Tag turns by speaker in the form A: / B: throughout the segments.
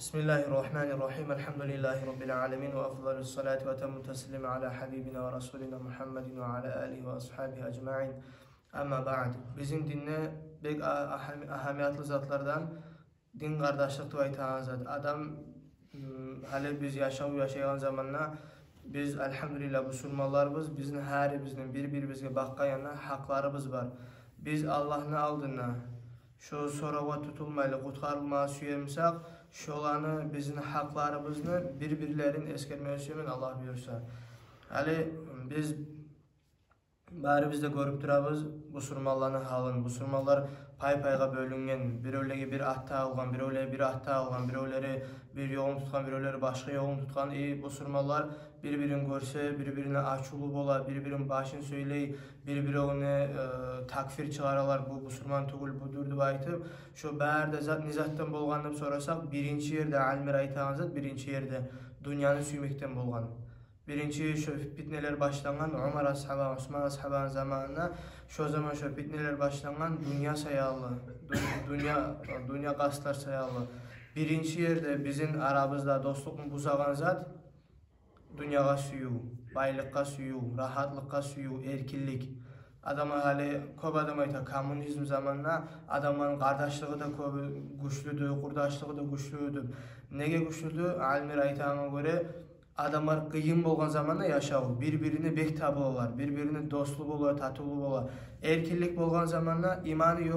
A: Bismillahirrahmanirrahim. Elhamdülillahi Rabbil alemin. Ve afdalus salatu ve temmut teslimi ala habibina ve rasulina Muhammedin ve ala alihi ve ashabihi ecma'in. Amma ba'd. Bizim dinne bek ahamiyatlı zatlardan din kardeşlik aytan zat. Adam hali biz yaşayan zamanla biz elhamdülillah Müslümanlarımız bizin her bizden bir-birimizge bakkayanlar haklarımız var. Biz Allah'ın aldığına şu sorava tutulmayla kurtarılmaya suyemsak şolanı bizim haklarımızı birbirlerin eskermeyesimin Allah buyursa. Hali biz bari bizde görüp durabız Müslümanların halını. Müslümanlar pay-payga bölüngen, biröylegi bir ahta algan, biröylegi bir ahta algan, biröyleri bir yolun tutkan, biröyleri başka yolun tutkan. Müslümanlar birbirini görse, birbirine açulu bola, birbirinin başını söyley, birbirine takfir çıgaralar, bu Müslüman tugul budur deb aytıp, şu bärde zat nizattan bolgan deb sorasak, birinci yerde Almir aytağın zat, birinci yerde dünyanı süymekten bolgan. Birinci şu fitneler başlangan Umar ashabı, Osman ashabının zamanında şu zaman şu fitneler başlangan dünya sayalı, dünya kaslar sayalı. Birinci yerde bizim aramızda dostlukun buzagan zat dünyaga suyu, baylıkka suyu, rahatlıkka suyu, erkinlik. Adamlar hali köp adam ayta komünizm zamanında adamların kardeşliği de güçlüdü, kurdaşlığı da güçlüdü. Nege güçlüdü? Almir aytağına göre adamlar kıyım bolgan zamanda yaşağı, birbirini bek tabılar, birbirini dostlu bolar, tatulu bolar. Erkinlik bolgan zamanda imanı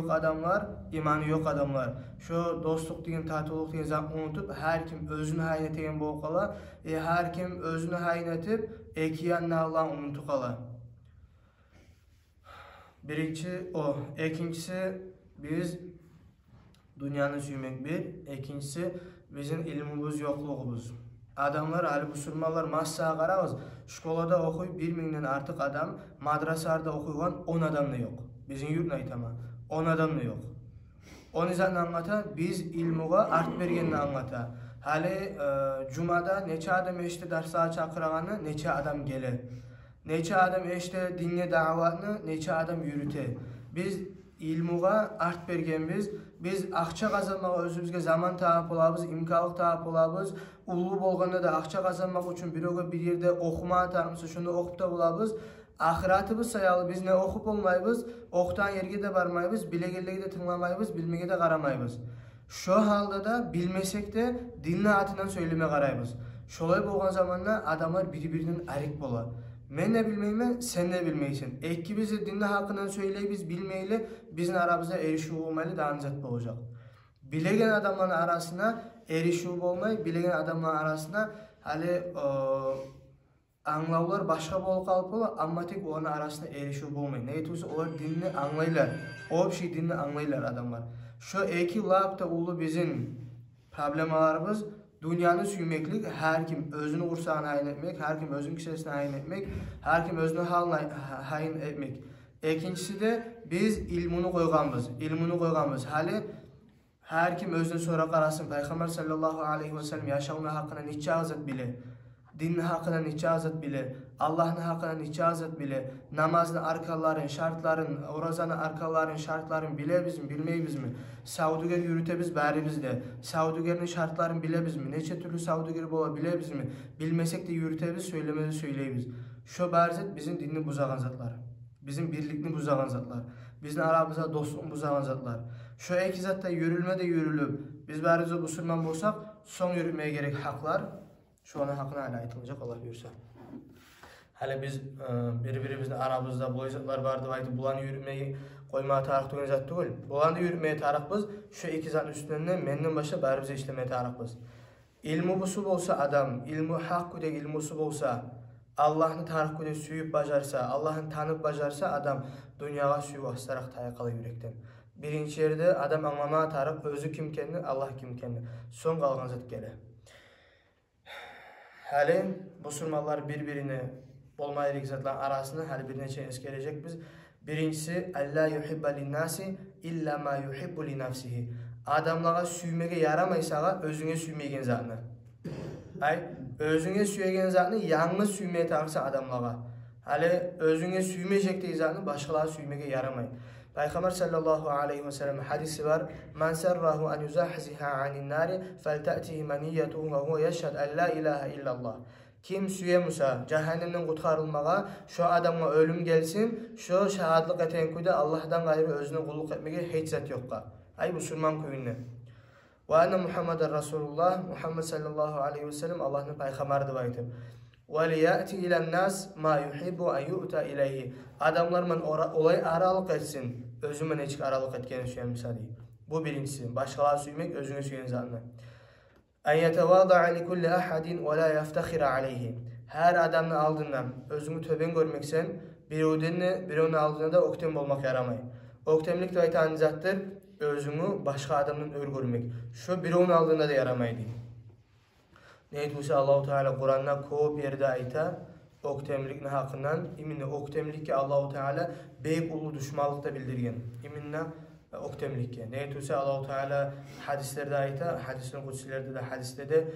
A: yok adamlar. Şu dostluk degen, tatuluk degen zatni unutup, her kim özünü hayn etegen bolup kala, her kim özünü hayn etip, eki yanına Allah'ın unutup kala. Birinci o. İkincisi biz dünyanın suymak bir. İkincisi bizim ilmimiz yokluğumuz. Adamlar, hali Müslümanlar massağa qarabız. Şkolada okuy 1000'den artık adam, madrasada okuygan 10 adam da yok. Bizim yurtna aytama 10 adam da yok. Onu zaten anlata, biz ilmuğa art bergenini anlata. Hali cumada neçe adam eşte dersağa çakırağını, neçe adam gele. Neçe adam eşte dinle davatını, neçe adam yürüte. Biz ilmuğa art bergenbiz. Biz akça kazanmağa özümüzge zaman taap olabız, imkanlık taap olabız. Ulu bolganda da akça kazanmak için bir yerde okuma atarımızı şunu okup da bulabız. Ahiratımız sayalı, biz ne okup olmaybız, oktan yerge de barmaybız, bilegelege de tınlamayız, bilmege de qaramayız. Şu halde da bilmesek de dinle atından söyleme qaraybız. Şolay bolgan zamanda adamlar birbirinin arik bola. Men ne bilmeyme, sen ne bilmeysin. Eki bizi dinle hakkından söyleybiz, bilmeyle bizim aramızda erişiği olmayla da anzat olacak. Bilegen adamların arasına erişiği olmayı, bilegen adamların arasına hali anlaular başka bol kalıp ola, ama tek onun arasında erişiği olmayı. Ne etiyse onlar dinle anlayırlar. O bir şey dinle anlayırlar adamlar. Şu eki lağıpta ulu bizim problemalarımız, dünyanın süymeklik, her kim özünü kursağına hayn etmek, her kim özünün kişisine hayn etmek, her kim özünü haline hayn etmek. İkincisi de biz ilmini koyganbız. Hali her kim özünü sonra qarasın. Peygamber sallallahu aleyhi ve sellem yaşamına hakkına niçe azat bile, dinni hakkına niçe azat bile, Allah'ın hakkına niçe azat bile, namazın arkaların, şartların, orazanın arkaların, şartların bile bizim, bilmeyi biz mi? Saudiger yürüte biz bari bizde. Saudigerin şartların bile biz mi? Neçe türlü Saudiger bola bile biz mi? Bilmesek de yürüte biz, söylemezi söyleyibiz. Şu barzet bizim dinni buzagan zatlar. Bizim birlikni buzagan zatlar. Bizim aramızda dostluğun buzagan zatlar. Şu iki zatta yürülme de yürülüp, biz bari Müslüman bolsak, son yürümeye gerek haklar. Şu an hakkına hala aytılacak Allah buyursa. Hali biz birbirimizin aramızda bu zatlar vardı aytıp bulanı yürümeyi koymaya tarih tuğun zat değil. Bulanı yürümeye tarih biz şu iki zatın üstünden menden başa bari bize işlemeye tarih biz. İlmi busu bolsa adam, ilmi hak kudek ilmusu bolsa, Allah'ını tarih kudek süyüp bacarsa, Allah'ını tanıp bacarsa adam dünyaya süyüp astarak tayakalı yürekten. Birinci yerde adam anlamaya tarih özü kim kendi, Allah kim kendi. Son kalgan zat gele. Hali Müslümanlar birbirini olmayı zatların arasında hali bir neçe eskerecek biz. Birincisi Allah yuhibba linnasi illa ma yuhibbu li nafsihi. Adamlara süymege yaramaysa özüne süymegen zatını. Özüne süyegen zatını yalnız süymeye tarıksa adamlara. Hali özüne süymeyecek de zatını başkaları süymege yaramayın. Peygamber sallallahu aleyhi ve sellem hadisi var. Men serrahu en yuzahziha anin nari fel te'tihi meniyyetuhu ve huve yeşhed en la ilahe illallah. Kim süyemusa cehennemden kurtarılmağa şu adamga ölüm gelsin, şu şahadlık eten kuyda Allah'tan gayrı özüne kulluk etmeye hiç zat yokka. Ay Müslüman köyünne. Ve enne Muhammeden Resulullah, Muhammed sallallahu aleyhi ve sellem Allah'ın peygamberdi baytı. Ve liyati ilen nas ma yuhibbu en yu'ta ileyhi. Adamlarman olay aralık etsin. Özüme neçik aralık etkeni süyemisa deyip. Bu birincisi. Başkalar süymek özünü süyen zatına. En yetevada'a li kulli ahadin ve la yeftekhira aleyhi. Her adamın aldığından özünü töben görmeksen bir onun aldığında da oktem olmak yaramay. Oktemlik de aytan zattır. Özünü başka adamın ör görmek. Şu bir onun aldığında da yaramay deyip. Neyse Allah-u Teala Kur'an'da ko'p yerde ayta oktemlikni hakkından iminne oktemlikke Allah-u Teala beyik ulu düşmanlıkta bildirgen. İminne oktemlikke. Neyse Allah-u Teala hadislerde ayta, hadisin kutsilerde de hadiste de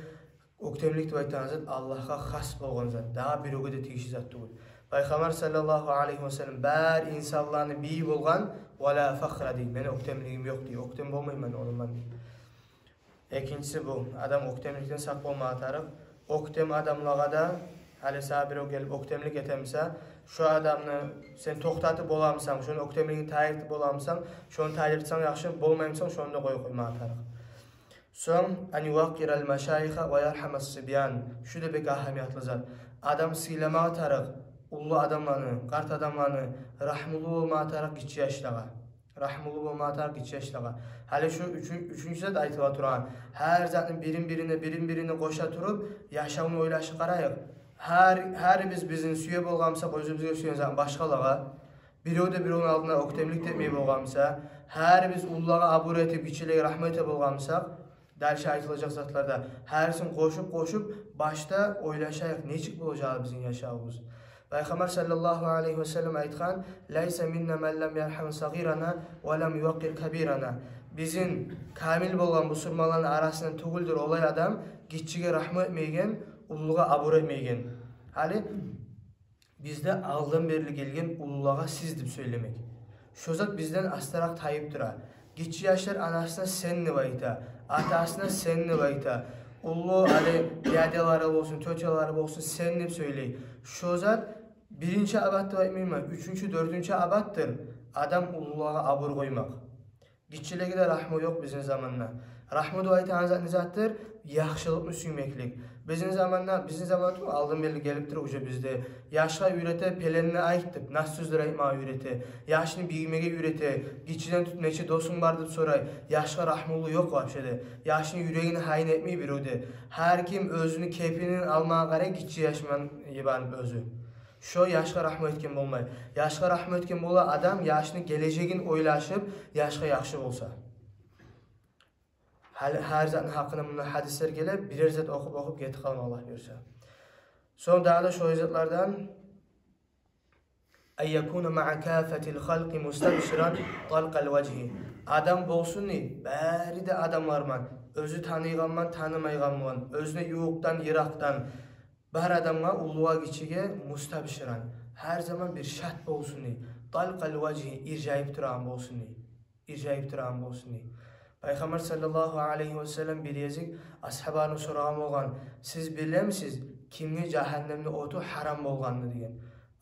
A: oktemlik aytan zat Allah'a has bolgan zat. Daha bir ögede tegişi zat değil. Peygamber sallallahu aleyhi ve sellem bar insanlarını biyi bolgan ve la fakhra deyip. Mene oktemliğim yok deyip. Oktem bolmayım ben onunla deyip. İkincisi bu. Adam oktemlikten sak olmağa tarık. Oktem adamlığa da hali sabir o gelip oktemlik etemse şu adamını sen toktatıp olamsan, şunu oktemliğini tayirtip olamsan, şunu tayirtsan yaxşı, bolmayımsan şunu da koymağa tarık. Son, en yuvakkirel meşayikha ve yerhames sibyan. Şu da bir ahamiyatlı zat. Adam siylemağa tarık, ulu adamlarını, kart adamlarını, rahmulu olmağa tarık gitçi yaşlağa. Rahmulu olmağa tarık gitçi yaşlağa. Hali şu üçüncü zat aytıva turan. Her zatın birin birine koşa turup, yaşamını oylaşı qarayıq. Her bizim süye bolgamsa, özümüzge süyen zatın başqalağa, biri o da bir onun aldığında oktemlik etmeyi bolgamsa, her biz ullağa abur etip, içileği rahmet etip bolgamsa, derşe aytılacak zatlarda, hersin koşup, başta oylaşayıq, neçik bulacağı bizim yaşağımız. Peygamber sallallahu aleyhi ve sellem aytkan, "Leyse minna men lem yerham sagirana ve lem yuvakkir kabirana." Bizim kamil bolgan musulmanların arasından tuguldur olay adam, gitçige rahmet etmeygen, ulluğa abur etmeygen. Hali bizde ağıldan beri gelgen ulluğa siz dip söylemek. Şu zat bizden astarak tayip dura. Gitçi yaşlar anasına senni bayta, atasına senni bayta. Ullu hali yadeları olsun, töteleri olsun senni dip söyley. Şu zat birinci abattı baymayma, üçüncü, dördüncü abattır. Adam ulluğa abur koymak. Gitçilegi de rahmı yok bizim zamanla. Rahmı da aytan zat nizattır, yaxşılıklı süymeklik. Bizim zamanla aldın belli geliptir uca bizde. Yaşla ürete, pelenine ayıttip, nasıl sözler aytmağa ürete. Yaşını bilmege ürete, gitçiden tut neçe dosun bardıp soray. Yaşla rahmulu yok vapşede. Yaşını yüreğini hain etmeyi bir öde. Her kim özünü kepinin almağa garay gitçi yaşman yibanıp özü. Şu yaşa rahmet etken bolmay. Yaşa rahmet etken bola adam yaşını geleceğin oylaşıp yaşa yaxşı bolsa. Her zatın hakkında bunlar hadisler gelip birer zat okup geti kalma Allah görse. Son daha da şu zatlardan en yekunu ma'a kafetil halqi mustabşiran talqal vecihi. Adam bolsun ni, bari de adamlarman. Özü tanıyganman, tanımayganman. Özüne yuğuktan, yıraktan. Bahar adamga ulluğa geçige mustabşiran. Her zaman bir şart bolsun ni. Talqal vecihi irjayip duran bolsun ni. İrjayip duran bolsun ni. Peygamber sallallahu aleyhi ve sellem bir yezik ashabarını sorağım olgan. Siz bilemsiz kimge cehennemde otu haram bolganını diyen.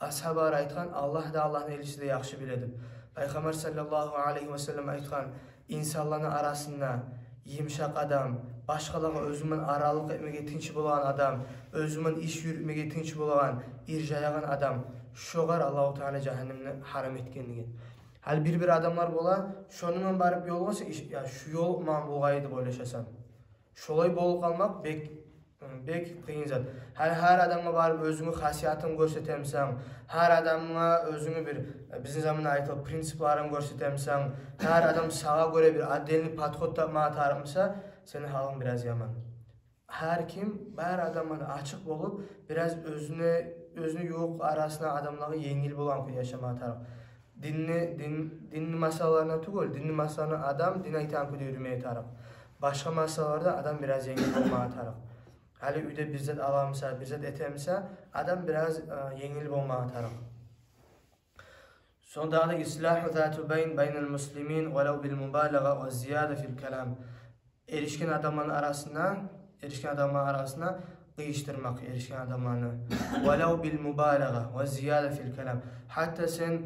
A: Ashabar aytkan Allah da Allah'ın elçisi de yaxşı biledim. Peygamber sallallahu aleyhi ve sellem aytkan insanların arasında yumşak adam, başkalarına özümün aralık etmeye tinç bulan adam, özümün iş yürütmeye tinç bulan, irjayagan adam, şoğar Allah-u Teala cehennemden haram etkenliği. Hal bir adamlar bola, şonundan barıp yol olsa, ya şu yol man boğaydı böyle yaşasam. Şolay bolup kalmak bek kıyın zat. Her adamga barıp özümü hasiyatını görsetemsem, her adamga özümü bizim zamanla aytıp prinsiplarını görsetemsem, her adam sağa göre bir adelini patkot tapmağa tarımsa, senin halın biraz yaman. Her kim, her adamın açık bolup, biraz özünü yoğuk arasına adamları yengil bulan ki yaşamağa tarım. Dinli masallarına tugul, dinli masallarına adam din aytan kudu yürümeye tarım. Başka masallarda adam biraz yengil olmağa tarım. Hali üde bizzat alamsa, bizzat etemse, adam biraz yengil olmağa tarım. Sonda da islahu zatu beynel muslimin velev bil mübalağa ve ziyade fil kelam. Erişkin adamların arasına kıyıştırmak erişkin adamlarını. Velev bil mübalağa ve ziyade fil kelam. Hatta sen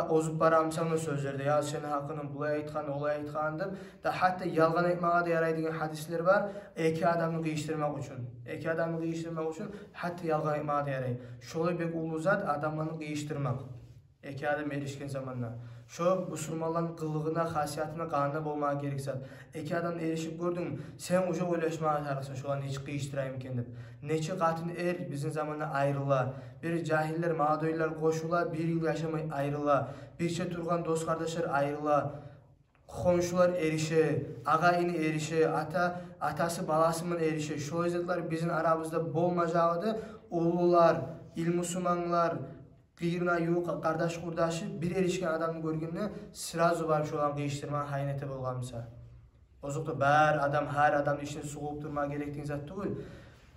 A: ozup baramsan sözlerde ya senin hakkını bulay aytkan, olay aytkandım da hatta yalgan etmeye de yaraydigan hadisler var. Eki adamını kıyıştırmak için hatta yalgan etmeye de yaray. Şolay bek ulu zat adamlarını kıyıştırmak. Eki adam erişkin zamanla. Şu Müslümanların kılığına, hasiyatına, kanına bulmaya gerekse. Eki adam erişip gördün, sen uca oylaşmaya tarıksın, şu an hiç kıyıştırayım kendim. Neçe katın bizim zamanla ayrıla. Bir cahiller, mağduylar koşula, bir yıl yaşamay ayrıla. Birçe turgan dost kardeşler ayrıla. Komşular erişe, ağa ini erişe, atası balasının erişe. Şu yüzden bizim aramızda bolmacağıdı. Ulular, ilmusumanlar, kıyırına yok, kardeş kurdaşı bir erişken adamı görgünde sırazı var şu an kıyıştırma haynete bolgamsa. Ozukta her adam işini soğup durma gerektiğin zat değil.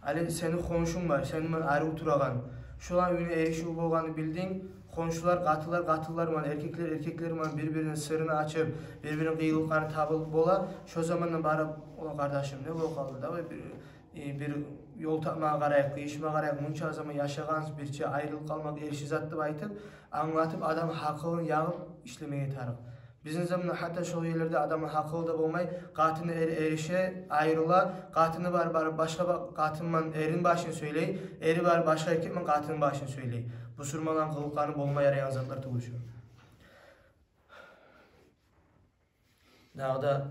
A: Ali senin komşun var, senin ayrı oturagan. Şu an ünü erişi bolganı bildin. Komşular katıllar var, erkekler var, birbirinin sırrını açıp, birbirinin kıyılıklarını tabılıp bola. Şu zamanla barıp, o kardeşim ne bol kaldı da bir yol tapmağa qarayıq, kıyışmağa qarayıq, muncha zaman yaşagans birçe ayrılık kalmak erişi zatты aytıp, anlatıp adam hakkını yağıp işlemeye tarıq. Bizim zamanla hatta şu yerlerde adamın hakkı da bolmay, katını erişe ayrıla, katını var başka katınman erin başını söyley, eri var başka erkekman katının başını söyley. Bu sürmalan kılıklarını bolmay yarayan zatlar tutuşuyor. Dağda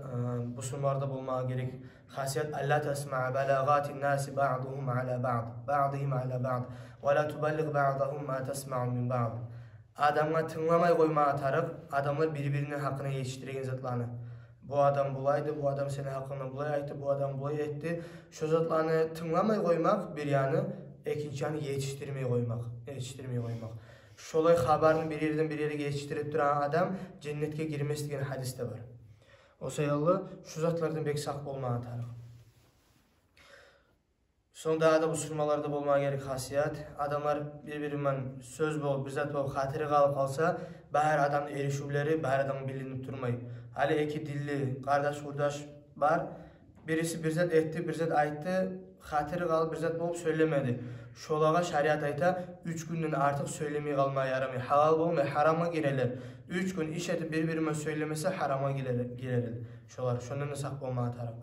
A: bu sürmalarda bulmaya gerek. Hasiyet Allah tesma'a belagatin nasi ba'duhum ala ba'dihim ala ba'd ve la tuballigh ba'dahum ma tesma'u min ba'd. Adamlar tınlamay koymaya tarık, adamlar birbirinin hakkını yetiştiregen zatlarını. Bu adam bulaydı, bu adam senin hakkını bulay aytı, bu adam bulay etti. Şu zatlarını tınlamay koymak bir yanı, ikinci yanı yetiştirmeye koymak. Şolay habarını bir yerden bir yere yetiştirip duran adam cennetke girmesi degen hadiste var. O sayılı şu zatlardan bek sak bolmaya tarık. Sonda da bu sürmalarda bolmaya gerek hasiyat. Adamlar birbirinden söz bol, bir zat bol, hatırı kalıp kalsa, bahar adam erişuvleri, bahar adamın bilinip durmayı. Hali iki dilli, kardeş var. Birisi bir zat etti, bir zat ayttı, hatırı kalıp bir zat bolup söylemedi. Şolağa şariat ayta 3 günden artık söylemeye kalmaya yaramıyor. Halal olmaya harama gireler. 3 gün iş edip birbirine söylemese harama gireler. Şundan da sak olmaya taraf.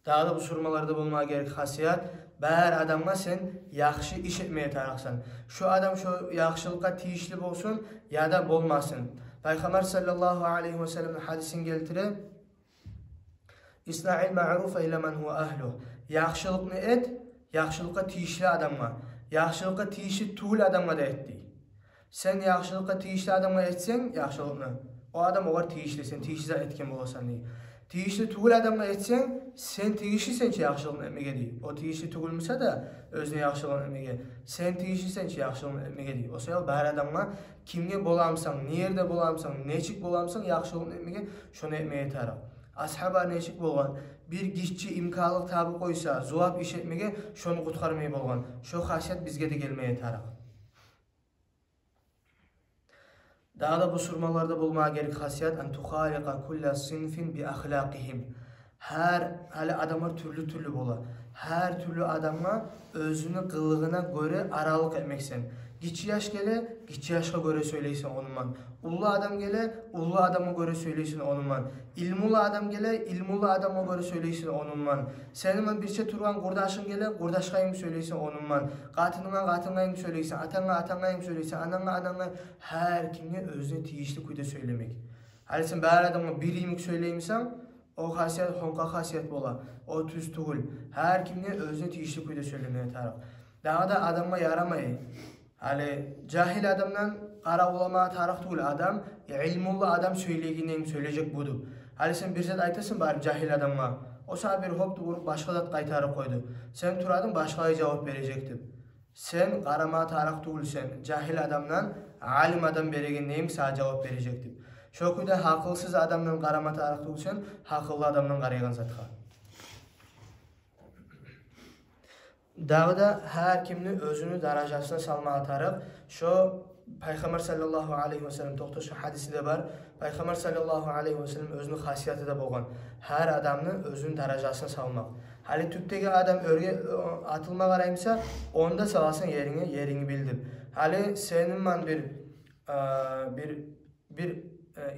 A: Daha da bu sormalarda bulmaya gerek hasiyat. Bär adamga sen yaxşı iş etmeye tarafsan. Şu adam şu yaxşılıkka tiyişli olsun ya da bolmasın. Peygamber sallallahu aleyhi ve sellem hadisin geltire. İsna'il ma'rufa ila man huwa ahluh. Yaxşılıkni et, yaxşılıkka tiyişli adamga. Yaxşılıkka tiyişli tuğul adamga da etdi. Sen yaxşılıkka tiyişli adamga etsen yaxşılıkni. O adam olar tiyişli, sen tiyişli etken bolasan diye. Tiyişli tuğul adamga etsen, sen tiyişli ki yaxşılıkni etmege diye. O tiyişli tuğulmasa da özüne yaxşılıkni etmege. Sen tiyişli ki yaxşılıkni etmege diye. O sayıl bär adamga kimge bolamsan, nerede bolamsan, neçik bolamsan yaxşılıkni etmege, şunu etmeye taraf. Ashabar neçik bolgan, bir kişi imkanlık tabi koysa, zulap iş etmege, şunu kutkarmaya bolgan. Şu hasiyat bizge de gelmeye taraf. Daha da bu surmalarda bulmaya gerek hasiyat an tukhaliqa kulla sinfin bi ahlaqihim. Her adamlar türlü bola. Her türlü adamla özünü kılığına göre aralık etmeksen. Giçi yaş gele, giçi yaşa göre söyleysin onunla. Ulu adam gele, ulu adama göre söyleysin onunla. İlmulu adam gele, ilmulu adama göre söyleysin onunla. Senin birçe turgan kurdaşın gele, kurdaşkayım söyleysin onunla. Katınayım söyleysin, atangayım söyleysin, ananga. Her kimle özüne tiyişli kuyda söylemek. Hani sen bär adamla bir ilimik söyleyimsen, o hasiyat honka hasiyat bola. O tüz tuğul. Her kimle özüne tiyişli kuyda söylemeye taraf. Daha da adamla yaramayı. Hani cahil adamdan qara ulama tarix tuğul adam, ilmullu adam söyleyeceğini söyleyecek budur. Hani sen bir zat aytasın bari cahil adamla. O sana bir hop vurup başka zat qaytarıp koydu. Sen turadın başkaya cevap verecektin. Sen qarama tarix tuğul sen. Cahil adamdan alim adam beregeneyim sana cevap verecektin. Şu kuyda hakılsız adamdan qarama tarix tuğul sen, hakıllı adamdan qarayan zatqa. Dağda her kimni özünü darajasına salmağa tarıp, şu Peygamber sallallahu aleyhi ve sellem toxtaşı hadisi de var. Peygamber sallallahu aleyhi ve sellem özünün xasiyeti de boğan. Her adamın özünün darajasına salmaq. Hali tüpteki adam örge atılma qarayımsa, onda salasın yerini bildir. Hali senin man bir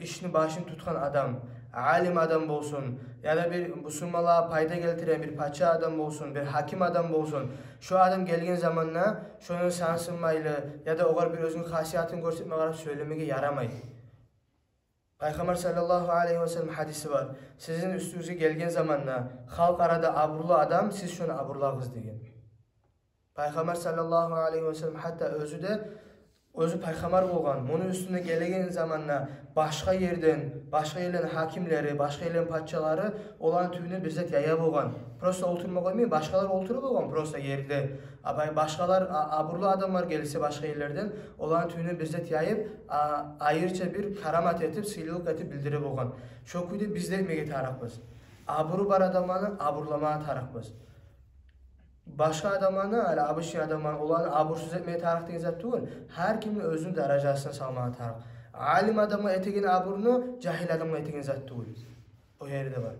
A: işini başını tutkan adam, alim adam olsun ya da bir Müslümanlığa payda getiren bir paça adam olsun, bir hakim adam olsun. Şu adam gelgen zamanla şunun sansınmaylı ya da oğar bir özünün xasiyatını gösterme qarab söylemeye yaramaydı. Peygamber sallallahu aleyhi ve sellem hadisi var. Sizin üstünüze gelgen zamanla halk arada aburlu adam, siz şunu aburlağız degen. Peygamber sallallahu aleyhi ve sellem hatta özü peygamber bolgan. Bunun üstüne gelegen zamanla başka yerlerin hakimleri, başka yerlerin patçaları olan tüyünü bizzat yaya bolgan. Prosta oturma koymayın, başkalar oturup bolgan prosta yerde. Başkalar aburlu adamlar gelirse başka yerlerden olan tüyünü bizzat yayıp ayırça bir karamat etip, sıylılık etip bildirip bolgan. Şokuydu bizde mege tarafız. Aburu bar adamlarını aburlamaya tarafız. Başka adamlarına, yani abışın adamlarına olan abursuz etmeye tarih deyin zat değil. Her kimin özünün derecesine salmaya tarih. Alim adamı etegin aburunu, cahil adamı etegin zat değil. O yerde var.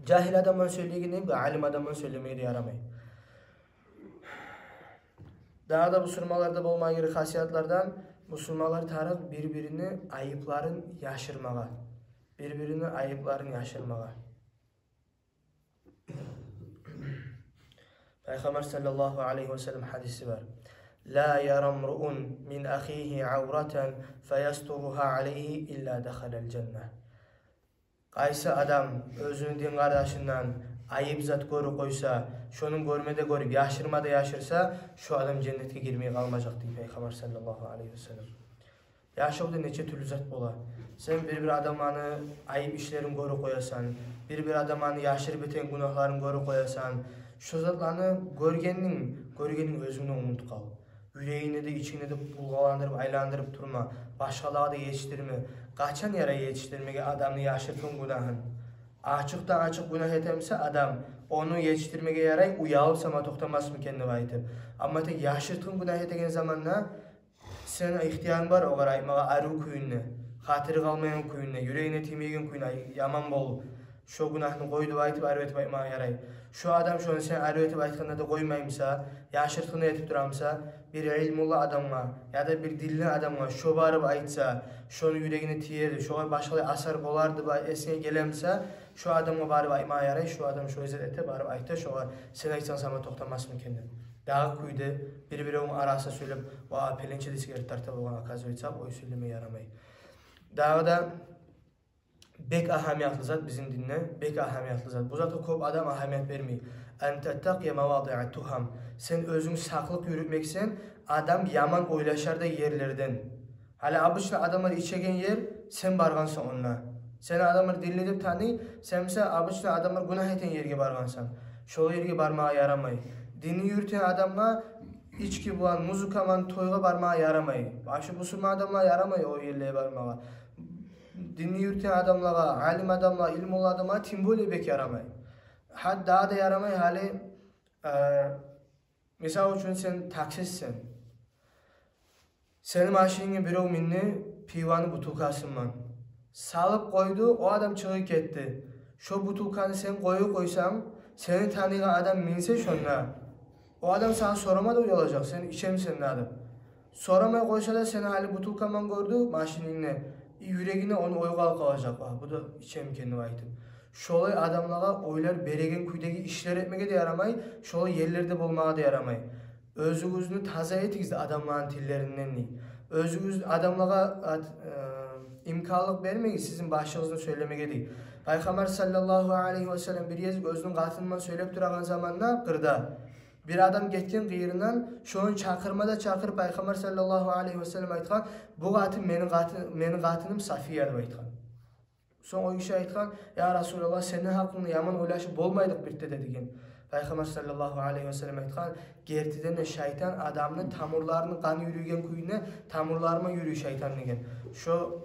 A: Cahil adamın söylediği neyim ki alim adamın söylemeye de yaramayı. Daha da Müslümanlarda olmaya göre hasiyatlardan Müslümanlar tarih birbirini ayıpların yaşırmağa. Birbirini ayıpların yaşırmağa. Peygamber sallallahu aleyhi ve sellem hadisi var. La yaramru'un min ahihi avratan feyasturuha aleyhi illa dakhalal cenneh. Qaysı adam özünün din kardeşinden ayıp zat görü koysa, şunun görmede görüp yaşırmada yaşırsa, şu adam cennetke girmeye kalmayacak diye Peygamber sallallahu aleyhi ve sellem. Yaşıqda neçe türlü zat bola. Sen bir adamını ayıp işlerin görü koyasan, bir adamını yaşır biten günahların görü koyasan, şu zatlarını görgenin özünü unut kal. Yüreğini de içini de bulgalandırıp, aylandırıp durma. Başkalığa da yetiştirme. Kaçan yere yetiştirmeye adamını yaşırtın günahın. Açıktan açık günah etemse adam onu yetiştirmeye yaray uyalıp sama toktamaz mı kendi vaydı. Ama tek yaşırtın günah etegen zamanla senin ihtiyarın var o kadar aymağa arı kuyunne, hatırı kalmayan kuyunne, yüreğine timegen kuyunne, yaman bol. Şu günahını koydu aytıp arı etip aymağa yaray. Şu adam şunu sen arı etip aytkanda da koymayımsa, yaşırtını etip duramsa, bir ilmulla adamma ya da bir dilli adamma şu barıp aytsa, şunu yüreğine tiyerdi, şu başkalı asar bolardı, esine gelemse, şu adamma barıp aymağa yaray, şu adam şu özet ete barıp ayta, şu var sen aytsan sana toktamaz mı kendin? Dağı kuydu, bir onun arasına söyleyip, "Vaa pelinçe de sigaret tartıp olan akaz oytsam, oy söylemeye yaramay." Dağı da bek ahamiyatlı zat bizim dinle, bek ahamiyatlı zat. Bu zatı kop adam ahamiyat vermeyi. Entettakye mevadi'at tuham. Sen özün saklık yürütmeksen, adam yaman oylaşar da yerlerden. Hala abışla adamlar içegen yer, sen bargansan onunla. Sen adamlar dinledip tanı, sen mesela abışla adamlar günah eten yerge bargansan. Şol yerge barmağa yaramay. Dini yürüten adamla içki bulan, muzikaman, toyga barmağa yaramay. Başı busurma adamla yaramay o yerlere barmağa. Dini yürüten adamlara, alim adamlara, ilm olan adamlara timbole bek yaramay. Daha da yaramay hali misal için sen taksizsen. Senin maşinine bir o minni pivanı butulkasınman. Salıp koydu, o adam çıkıp gitti. Şu butulkanı sen koysan, seni tanıyan adam minse şunla. O adam sana sorama da uyalacak. Sen içemsin adam. Soramaya koysa da seni hali butulkaman gördü maşinine. Yüreğine onu oygal kalacak. Bu da içem kendi vaytım. Şolay adamlara oylar beregen küydeki işler etmeye de yaramay. Şolay yerlerde bulmaya da yaramay. Özünüzünü taza etinizde adamların tillerinden değil. Özünüz adamlara imkanlık vermeyin sizin başınızını söylemeye değil. Peygamber sallallahu aleyhi ve sellem bir yezik özünün katılmanı söyleyip durağın zamanla kırda. Bir adam getken qiyirinden şo'nun çakırmada çakır Peygamber sallallahu aleyhi ve sellem aytgan bu qatım menin qatınım Safiye deb aytgan. Son o kişi aytgan ya Resulullah senin hakkında yaman oylaşıp bolmaydık birte dedigen. Peygamber sallallahu aleyhi ve sellem aytgan gertiden şeytan adamның tamurlarını qanı yürüyen kuyuna tamurlarıma yürüy şeytan degen. Şu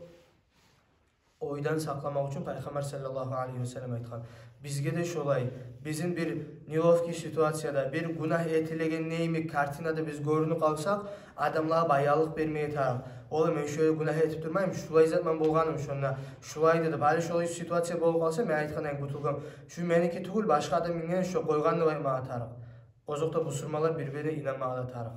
A: oydan saklamak için Peygamber sallallahu aleyhi ve sellem aytkan. Bizge de şolay. Bizim bir nilovki situasyada, bir günah etilegen neymi kartinada biz görünü kalsak, adamlara bayalık vermeye taraf. Oğlum ben şöyle günah etip durmayayım, şulay zatman bolganım şonna. Şulay dedi, bari şolay situasiya bolup kalsa, ben aytkan en butulgam. Şu meniki tugul, başka adam ingen şu koyganlı baymağa taraf. Ozokta bu surmalar birbirine inanmağa taraf.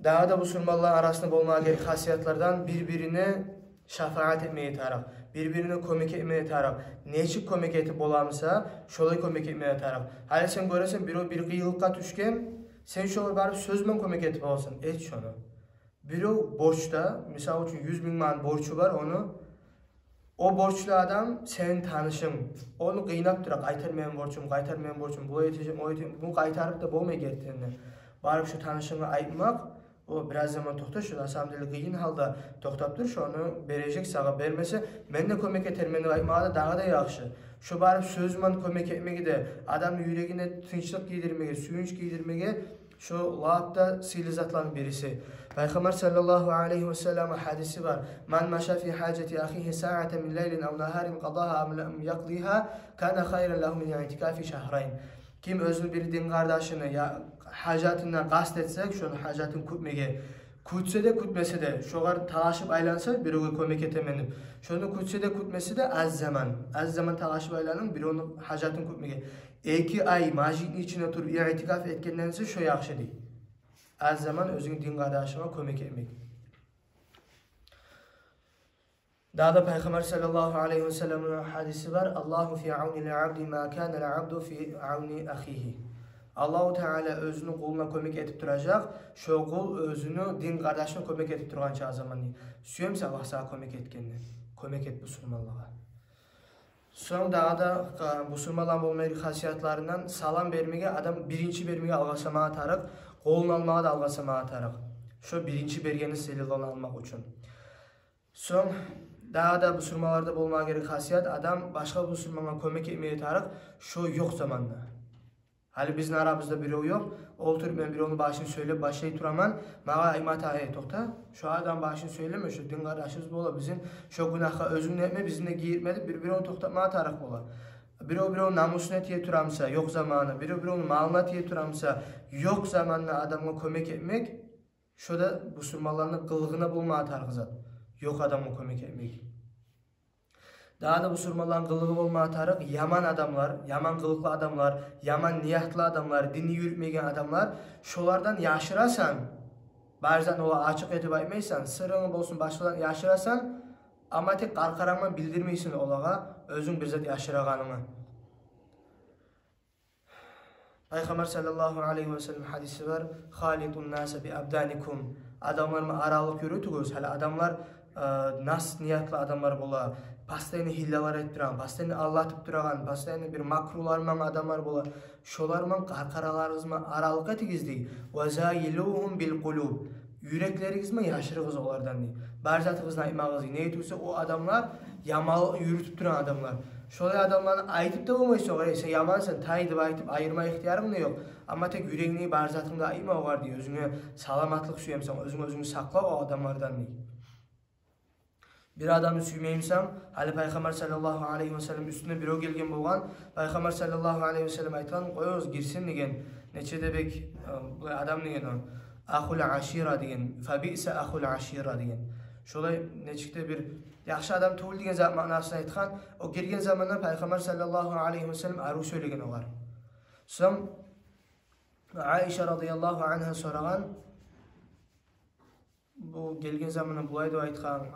A: Daha da bu surmalar arasında bulmağa gerek hasiyatlardan birbirine şafaat etmeye taraf. Birbirine komik etmeye taraf. Neçik komik etip bolamsa, şolay komik etmeye taraf. Hali sen göresen bir kıyılıkka düşken, sen şolay barıp sözmen komik etip olsun. Et şunu. Biri borçta, misal için 100.000 man borçu var onu. O borçlu adam senin tanışın. Onu kıynap durak. Qaytarmayan borçum, bu yeteceğim, o yeteceğim. Bunu qaytarıp da bolmay gerektiğini. Barıp şu tanışını aytmak, o biraz zaman toxta şu asamdeli kıyın halda toxtap dur şu onu verecek sağa vermese men de kömek eter men de aytmağa daha da yaxşı. Şu barıp sözman kömek etmegi de adam yüreğine tinçlik giydirmege, suyunç giydirmege şu labda sihirli zatların birisi. Peygamber sallallahu aleyhi ve sellem hadisi var. Man maşa fi haceti ahihi sa'ate min leylin ev naharin qadaha am yaqdiha kana hayran lahu min i'tikafi şahrayn. Kim özünü bir din kardeşini ya hacatından qasd etsek, şunu hacatın kütmege, kütse de kütmese de, şoğar talaşıp aylansa, bir oğul kömek etemenim. Şunu kütse de kütmese de az zaman talaşıp aylanın, bir onun hacatın kütmege. 2 ay majidin içine oturup i'tikaf etkendense şu yaxşı değil. Az zaman özün din kardeşime kömek etmek. Daha da Peygamber sallallahu aleyhi ve sellem'in hadisi var. Allahu fi auni'l abdi ma kana'l abdu fi auni ahihi. Allahu Teala özünü kuluna kömek etip duracak. Şu kul özünü din kardeşine kömek etip durgan çağ zamanı. Süyemse Allah sana kömek etkenini. Kömek et bu surmalığa. Son daha da bu surmalan bolmayı hasiyatlarından salam vermege adam birinci vermege algasamağa atarak, kolunu almağa da algasamağa atarak. Şu birinci bergeni selilonu almak için. Son daha da bu surmalarda bolmağa gerek hasiyat adam başka bu surmana kömek etmeye atarak şu yok zamanla. Hali bizim aramızda biri yok. Oturup ben bir onun başını söyleyip başlayıp duraman. Mağa aymata tokta. Şu adam başını söyleme. Şu din kardeşimiz bola bizim. Şu günahka özünü etme bizimle giyirmedi. Bir onu toktatmaya tarak bola. Bir onun namusuna tiye turamsa yok zamanı. Bir onun malına tiye turamsa yok zamanla adamla kömek etmek. Şu da bu surmalarının kılığına bulmaya tarak zat. Yok adamla kömek etmek. Daha da bu surmaların kılığı olmaya tarık yaman adamlar, yaman kılıklı adamlar, yaman niyatlı adamlar, dini yürütmegen adamlar şolardan yaşırasan, bazen ola açık etip aytmaysan, sırrını bolsun başkadan yaşırasan ama tek qarqaranma bildirmeysin olağa özün bir zat yaşıraganını. Peygamber sallallahu aleyhi ve sellem hadisi var. Halidun nase bi abdanikum. Adamlarımı aralık yürütügüz. Hala adamlar nas niyatlı adamlar bola. Pastayını hillalar ettiren, pastayını allatıp duragan, pastayını bir makrularman adamlar bola. Şolarman qarqaralarızma aralık etigizdi. Ve zayiluhum bil kulub. Yüreklerigizme yaşırığız olardan değil. Barzatığızın aytmağızı ne etiyse o adamlar yamal yürütüp duran adamlar. Şolay adamların aytıp da olmaysa oğar. Sen yamansın, taydıp aytıp ayırma ihtiyarın da yok. Ama tek yüreğini barzatığında ayırma oğar diye. Özüne salamatlık süyemsen, özünü sakla o adamlardan değil. Bir adamı süymeyimsem, hali Peygamber sallallahu aleyhi ve sellem üstüne bir o gelgen bolgan, Peygamber sallallahu aleyhi ve sellem aytkan, koyuz girsin degen, neçe debek adam degen o, ahul aşira degen, fabi'se ahul aşira degen. Şolay neçikte bir yaxşı adam tuğul degen zat manasını aytkan, o girgen zamandan Peygamber sallallahu aleyhi ve sellem aru söylegen oğar. Son, Aisha radıyallahu anha soragan, bu gelgen zamanı bulaydı aytkan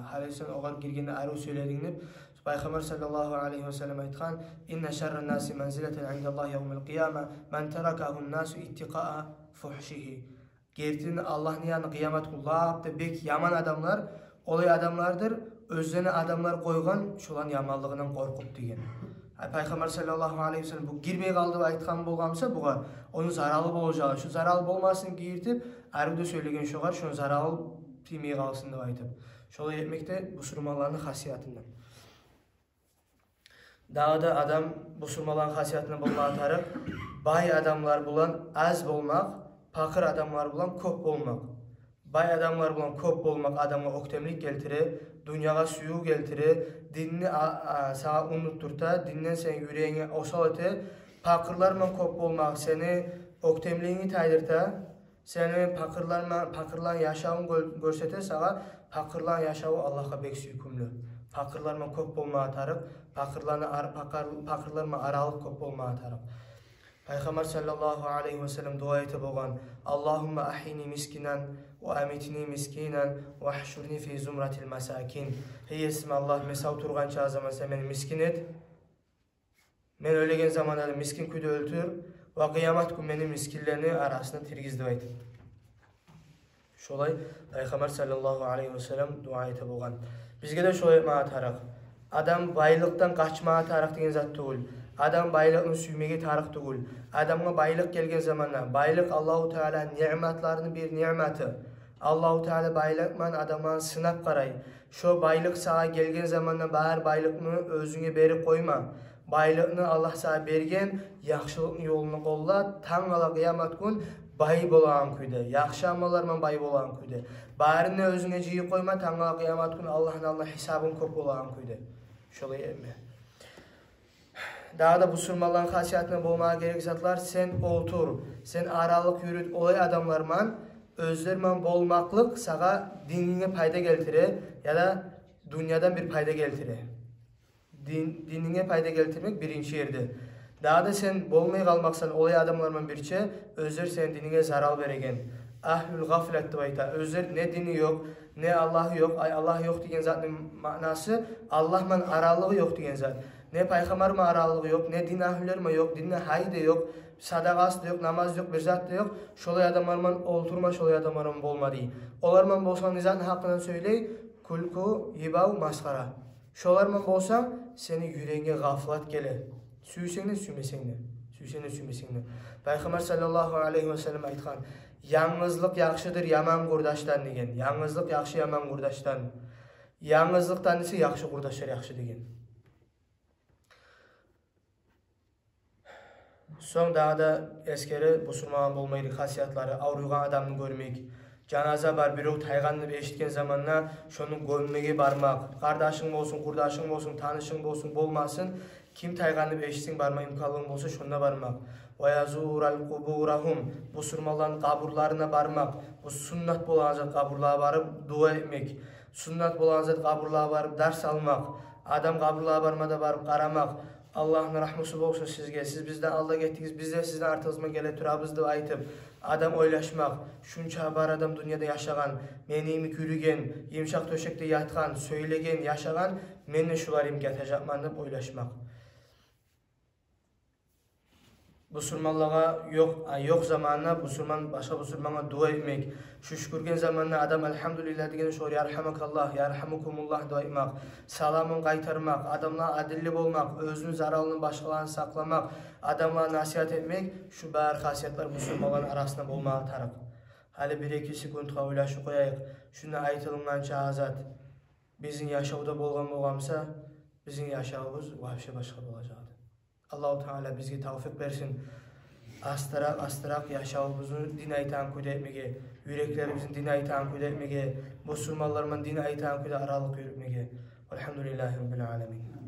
A: halisen oğar girgende aru söylediğini Peygamber sallallahu aleyhi ve sellem aytkan inne şerren nasi menzileten indallah yevmel qiyama men terakahun nasu ittiqa'a fuhşihi. Gerçekten Allah'ın yanına kıyamet kullab da bek yaman adamlar olay adamlardır. Özlerine adamlar koygan şolan yamanlığından korkup degen. Peygamber sallallahu aleyhi ve sellem bu girmey kaldı aytkan bolgamsa buğa onun zaralı bolacağı, şu zaralı bolmasını giyirtip arıda söylegen şoğar şunu zaralı timey kalsın dep aytıp. Şolay etmekte bu surmaların hasiyatinden. Daha da adam bu surmaların hasiyatinden bolmağa tarıp bay adamlar bulan az bolmak, fakir adamlar bulan köp bolmak. Bay adamlar bilen köp bolmak adamga oktemlik keltire, dünyaga suyu keltire, dinni sağa unutturta, dinden sen yüreğine osal ete, pakırlar bilen köp bolmak seni oktemliğini taydırta, seni pakırlan yaşawın görsete sağa pakırlan yaşawu Allah'a bek süykümlü. Pakırlar bilen köp bolmağa tarıp, pakırlar bilen aralık köp bolmağa tarıp. Peygamber sallallahu aleyhi ve sellem dua ete bolgan Allahumma ahini miskinan ve amitni miskinan ve ahşurni fi zumratil masakin. Hey esmi Allah mesav turgan çağı zaman sen beni miskin et. Men ölegen zamanlarda miskin küde öldür ve kıyamet gün beni miskinlerini arasına tirgizdi bayt. Şolay Peygamber sallallahu aleyhi ve sellem dua ete bolgan. Bizge de şolay mağa tarak. Adam baylıktan kaçmağa tarak degen zat tugul. Adam baylıkını süymege tarık tugul. Adamga baylık gelgen zamanla baylık Allahu Teala nimetlerini bir nimeti. Allahu Teala baylıkman adamdan sınap qaray. Şu baylık sağa gelgen zamanla bahar baylıkını özüne berip koyma. Baylıkını Allah sağa bergen yaxşılık yolunu qolla. Taң ala kıyamet gün bay bolan küyde. Yaxşı amalarman bay bolan küyde. Baharını özüne jiyi koyma. Taң ala kıyamet gün Allah'ın Allah hesabın köp bolan küyde. Şolay emme. Daha da bu surmaların hasiyatına bolmağa gerek zatlar sen otur, sen aralık yürüt olay adamlarman özlerman bolmaklık sağa dinine payda geltire ya da dünyadan bir payda geltire. Dinine payda geltirmek birinci yerde. Daha da sen bolmay kalmaksan olay adamlarman birçe özler sen dinine zarar veregen. Ahlul gaflet bayta özler ne dini yok ne Allah yok. Ay Allah yok degen zatın manası Allah'man aralığı yok degen zat. Ne peygamber mi aralığı yok, ne din ahliler mi yok, dinle hay da yok, sadakası da yok, namaz yok, bir zat da yok. Şolay adamlarman olturma, şolay adamlarman bolmadı. Olarman bolsan nizatın hakkından söyley, kulku, yibav, maskara. Şolarman bolsan seni yüreğine gaflat gele. Süysene, süymesene. Süysene, süymesene. Peygamber sallallahu aleyhi ve sellem aytkan, yalnızlık yaxşıdır yaman kurdaştan degen. Yalnızlık yaxşı yaman kurdaştan. Yalnızlıktan ise yaxşı kurdaşlar yaxşı degen. Son dağda eskeri busurmağın bolmaydı hasiyatları, avruğan adamını görmek, canaza bar birok tayganını eşitken zamanla şonun gömmege barmak, kardeşin olsun, kurdaşın olsun, tanışın olsun, bolmasın, kim tayganını eşitsin barma imkanlığın olsa şonuna barmak. Vayazural kuburahum, busurmaların kaburlarına barmak, bu sünnet bolanacak kaburluğa barıp dua etmek, sünnet bolanacak kaburluğa barıp ders almak, adam kaburluğa barmada barıp karamak, Allah'ın rahmeti olsun sizge. Siz bizden alda gettiniz, biz de sizden artığızma gele turabızdı aytıp, adam oylaşmak, şunça bar adam dünyada yaşagan, menimi kürügen, yemşak töşekte yatkan, söylegen, yaşagan, menne şular imkat hacapmanıp oylaşmak. Busurmanlığa yok zamanla başka busurmana dua etmek. Şükürgen zamanla adam elhamdülillah degen şor yarhamakallah, yarhamukumullah dua etmek. Salamın qaytarmak, adamla adilli olmak, özünün zararını başkalarını saklamak, adamla nasihat etmek, şu bar hasiyatlar busurmanların arasında bolmağa tarık. Hali 1-2 sekundga oylaşı koyayık. Şunu aytılımdan azat. Bizim yaşavda bolgamsa, bizim yaşavımız vahşi başka olacak. Allah-u Teala bizge tavfik versin. Astarak yaşavımızı din aytan küde etmege, yüreklerimizin din aytan küde etmege, musulmanlarımın din aytan küde aralık yürütmege. Elhamdülillahi Rabbil Alemin.